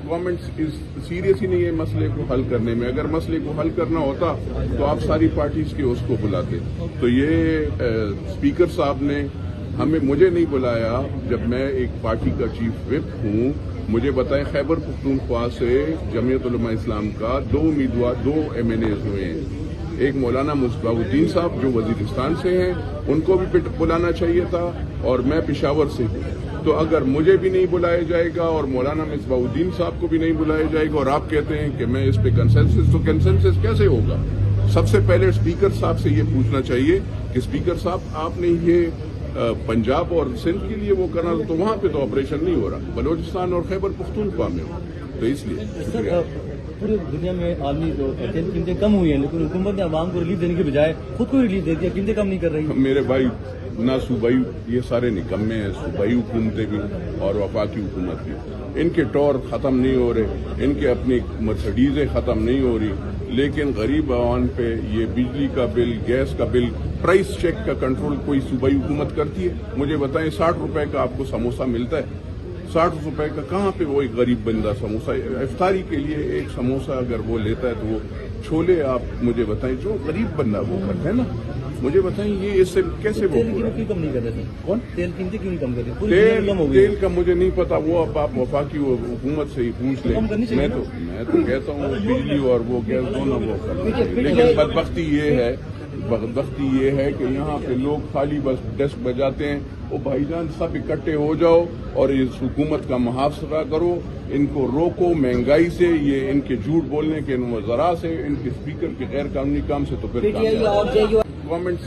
Government serious ہی نہیں ہے مسئلے کو حل کرنے میں. اگر مسئلے کو حل کرنا ہوتا تو آپ ساری پارٹیز کے اس کو بلاتے. تو یہ اسپیکر صاحب نے مجھے نہیں بلایا. جب میں ایک پارٹی کا چیف وپ ہوں, مجھے بتائیں خیبر پختونخوا سے جمعیت علماء اسلام کا 2 امیدوار 2 MNAs ہوئے ہیں. ایک مولانا مصباح الدین صاحب جو وزیرستان سے ہیں, ان کو بھی بلانا چاہیے تھا, اور میں پشاور سے ہوں. تو اگر مجھے بھی نہیں بلایا جائے گا اور مولانا مصباح الدین صاحب کو بھی نہیں بلایا جائے گا, اور آپ کہتے ہیں کہ میں اس پہ کنسنسس, تو کنسنسس کیسے ہوگا؟ سب سے پہلے اسپیکر صاحب سے یہ پوچھنا چاہیے کہ اسپیکر صاحب آپ نے یہ پنجاب اور سندھ کے لیے وہ کرنا, تو وہاں پہ تو آپریشن نہیں ہو رہا, بلوچستان اور خیبر پختونخوا میں ہو. تو اس لیے پوری دنیا میں عالمی جو تیل قیمتیں کم ہوئی ہیں, لیکن حکومت نے عوام کو ریلیف دینے کے بجائے خود کو ریلیف دے دیا, قیمتیں کم نہیں کر رہی. میرے بھائی, نہ صوبائی, یہ سارے نکمے ہیں, صوبائی حکومتیں بھی اور وفاقی حکومت بھی. ان کے ٹور ختم نہیں ہو رہے, ان کے اپنی مرسڈیزیں ختم نہیں ہو رہی, لیکن غریب عوام پہ یہ بجلی کا بل, گیس کا بل, پرائس چیک کا کنٹرول کوئی صوبائی حکومت کرتی ہے؟ مجھے بتائیں, 60 روپے کا آپ کو سموسہ ملتا ہے, 60 روپے کا کہاں پہ وہ ایک غریب بندہ سموسہ, افطاری کے لیے ایک سموسہ اگر وہ لیتا ہے تو وہ چھولے, آپ مجھے بتائیں جو غریب بندہ وہ کرتا ہے نا, مجھے بتائیں یہ اس سے کیسے وہ کیوں کم نہیں کر رہے؟ کون تیل قیمتیں کیوں نہیں کم کر رہی؟ تیل کا مجھے نہیں پتا, وہ اب آپ وفاقی حکومت سے ہی پوچھ لیں. میں تو کہتا ہوں بجلی اور وہ گیس دونوں وہ کرنا چاہیے. لیکن بدبختی یہ ہے کہ یہاں پہ لوگ خالی بس ڈسک بجاتے ہیں. وہ بھائی جان سب اکٹھے ہو جاؤ اور اس حکومت کا محاصرہ کرو, ان کو روکو مہنگائی سے, یہ ان کے جھوٹ بولنے کے ذرا سے, ان کے اسپیکر کے غیر قانونی کام سے. تو پھر گورنمنٹ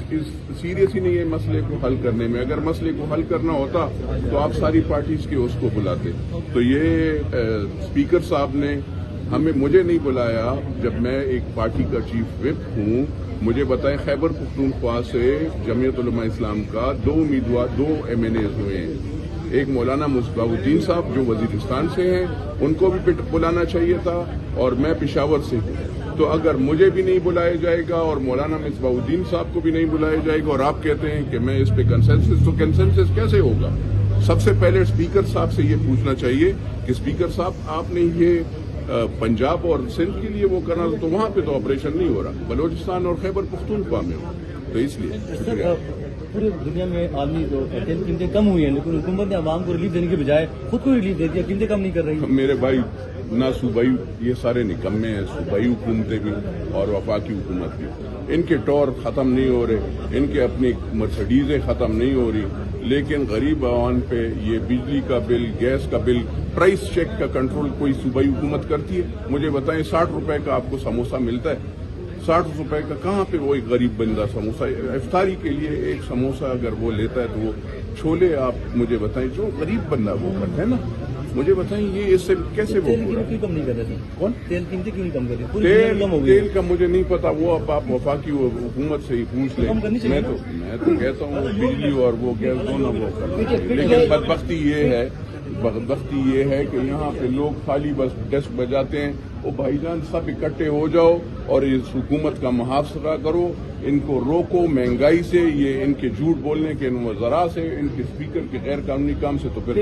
سیریس ہی نہیں ہے مسئلے کو حل کرنے میں. اگر مسئلے کو حل کرنا ہوتا تو آپ ساری پارٹیز کے اس کو بلاتے. تو یہ اسپیکر صاحب نے مجھے نہیں بلایا. جب میں ایک پارٹی کا چیف وپ ہوں, مجھے بتائیں خیبر پختونخوا سے جمعیت علماء اسلام کا 2 امیدوار 2 MNAs ہوئے ہیں. ایک مولانا مصباح الدین صاحب جو وزیرستان سے ہیں, ان کو بھی بلانا چاہیے تھا, اور میں پشاور سے ہوں. تو اگر مجھے بھی نہیں بلایا جائے گا اور مولانا مصباح الدین صاحب کو بھی نہیں بلایا جائے گا, اور آپ کہتے ہیں کہ میں اس پہ کنسنسس, تو کنسنسس کیسے ہوگا؟ سب سے پہلے اسپیکر صاحب سے یہ پوچھنا چاہیے کہ اسپیکر صاحب آپ نے یہ پنجاب اور سندھ کے لیے وہ کرنا, تو وہاں پہ تو آپریشن نہیں ہو رہا, بلوچستان اور خیبر پختونخوا میں ہو. تو اس لیے پوری دنیا میں عالمی جو تیل قیمتیں کم ہوئی ہیں, لیکن حکومت نے عوام کو ریلیف دینے کے بجائے خود کو ریلیف دے دیا, قیمتیں کم نہیں کر رہی. میرے بھائی, نہ صوبائی, یہ سارے نکمے ہیں, صوبائی حکومتیں بھی اور وفاقی حکومت بھی. ان کے ٹور ختم نہیں ہو رہے, ان کے اپنی مرسڈیزیں ختم نہیں ہو رہی, لیکن غریب عوام پہ یہ بجلی کا بل, گیس کا بل, پرائس چیک کا کنٹرول کوئی صوبائی حکومت کرتی ہے؟ مجھے بتائیں 60 روپے کا آپ کو سموسہ ملتا ہے, 60 روپے کا کہاں پہ وہ ایک غریب بندہ سموسہ, افطاری کے لیے ایک سموسہ اگر وہ لیتا ہے تو وہ چھولے, آپ مجھے بتائیں جو غریب بندہ وہ کرتا ہے نا, مجھے بتائیں یہ اس سے کیسے وہ کیوں کم نہیں کر رہے؟ کون تیل قیمتیں کیوں نہیں کم کر رہی؟ تیل کا مجھے نہیں پتا, وہ اب آپ وفاقی حکومت سے ہی پوچھ لیں. میں تو کہتا ہوں بجلی اور وہ گیس دونوں وہ کرنا چاہیے. لیکن بدبختی یہ ہے کہ یہاں پہ لوگ خالی بس ڈسک بجاتے ہیں. وہ بھائی جان سب اکٹھے ہو جاؤ اور اس حکومت کا محاصرہ کرو, ان کو روکو مہنگائی سے, یہ ان کے جھوٹ بولنے کے ذرا سے, ان کے اسپیکر کے غیر قانونی کام سے. تو پھر